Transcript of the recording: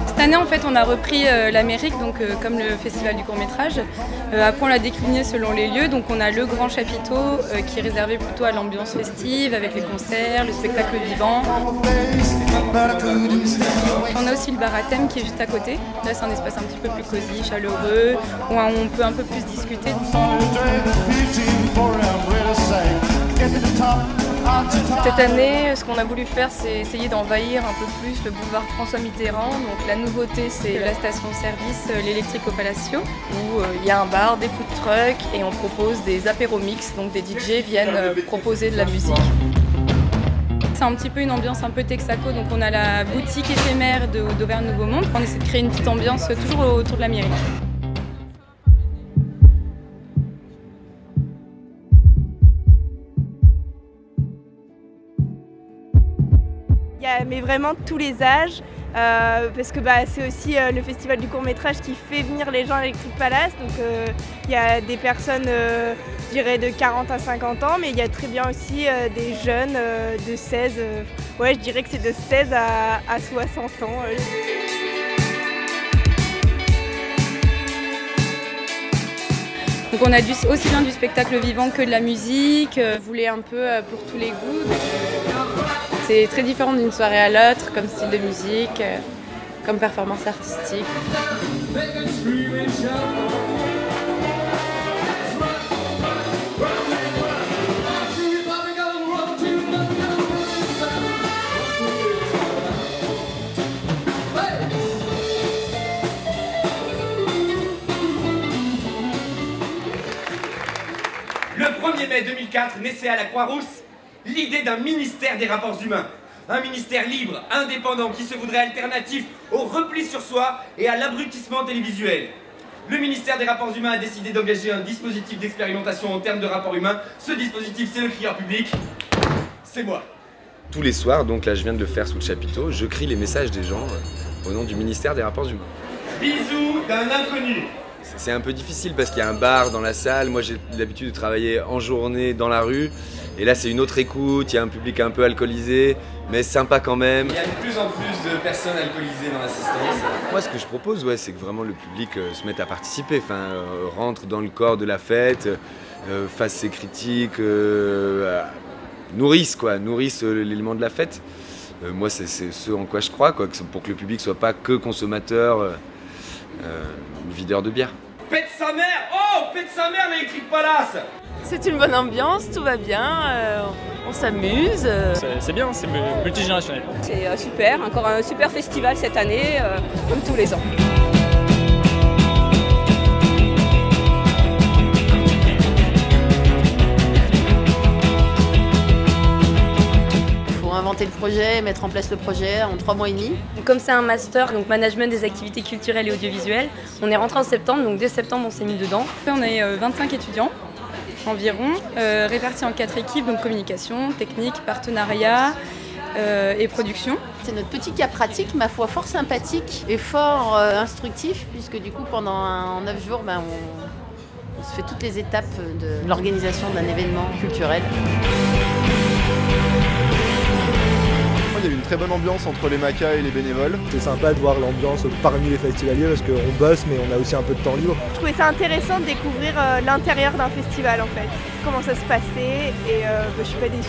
Cette année, en fait, on a repris l'Amérique, donc comme le festival du court-métrage. Après, on l'a décliné selon les lieux. Donc, on a le grand chapiteau qui est réservé plutôt à l'ambiance festive, avec les concerts, le spectacle vivant. On a aussi le bar à thème qui est juste à côté. Là, c'est un espace un petit peu plus cosy, chaleureux, où on peut un peu plus discuter. Cette année, ce qu'on a voulu faire, c'est essayer d'envahir un peu plus le boulevard François Mitterrand. Donc la nouveauté, c'est la station-service l'Electrico Palacio, où il y a un bar, des food trucks et on propose des apéros mix. Donc des DJ viennent proposer de la musique. C'est un petit peu une ambiance un peu Texaco, donc on a la boutique éphémère d'Auvergne Nouveau Monde. On essaie de créer une petite ambiance toujours autour de l'Amérique. Mais vraiment tous les âges, parce que c'est aussi le festival du court-métrage qui fait venir les gens à l'Electric Palace. Donc il y a des personnes, je dirais, de 40 à 50 ans, mais il y a très bien aussi des jeunes de 16, ouais, je dirais que c'est de 16 à 60 ans. Donc on a aussi bien du spectacle vivant que de la musique. On voulait un peu pour tous les goûts. C'est très différent d'une soirée à l'autre, comme style de musique, comme performance artistique. Le 1er mai 2004 naissait à la Croix-Rousse l'idée d'un ministère des rapports humains. Un ministère libre, indépendant, qui se voudrait alternatif au repli sur soi et à l'abrutissement télévisuel. Le ministère des rapports humains a décidé d'engager un dispositif d'expérimentation en termes de rapports humains. Ce dispositif, c'est le crieur public. C'est moi. Tous les soirs, donc là je viens de le faire sous le chapiteau, je crie les messages des gens au nom du ministère des rapports humains. Bisous d'un inconnu. C'est un peu difficile parce qu'il y a un bar dans la salle, moi j'ai l'habitude de travailler en journée dans la rue. Et là c'est une autre écoute, il y a un public un peu alcoolisé, mais sympa quand même. Il y a de plus en plus de personnes alcoolisées dans l'assistance. Moi ce que je propose, ouais, c'est que vraiment le public se mette à participer, rentre dans le corps de la fête, fasse ses critiques, nourrisse l'élément de la fête. Moi c'est ce en quoi je crois, pour que le public soit pas que consommateur, videur de bière. Pète sa mère! Oh! Pète sa mère l'Electric Palace! C'est une bonne ambiance, tout va bien, on s'amuse. C'est bien, c'est multigénérationnel. C'est super, encore un super festival cette année, comme tous les ans. Inventer le projet, mettre en place le projet en 3 mois et demi. Comme c'est un master, donc management des activités culturelles et audiovisuelles, on est rentré en septembre, donc dès septembre on s'est mis dedans. On est 25 étudiants environ, répartis en 4 équipes, donc communication, technique, partenariat et production. C'est notre petit cas pratique, ma foi, fort sympathique et fort instructif, puisque du coup pendant 9 jours, on se fait toutes les étapes de l'organisation d'un événement culturel. Il y a eu une très bonne ambiance entre les macas et les bénévoles. C'est sympa de voir l'ambiance parmi les festivaliers parce qu'on bosse mais on a aussi un peu de temps libre. Je trouvais ça intéressant de découvrir l'intérieur d'un festival en fait, comment ça se passait et je suis pas déçue.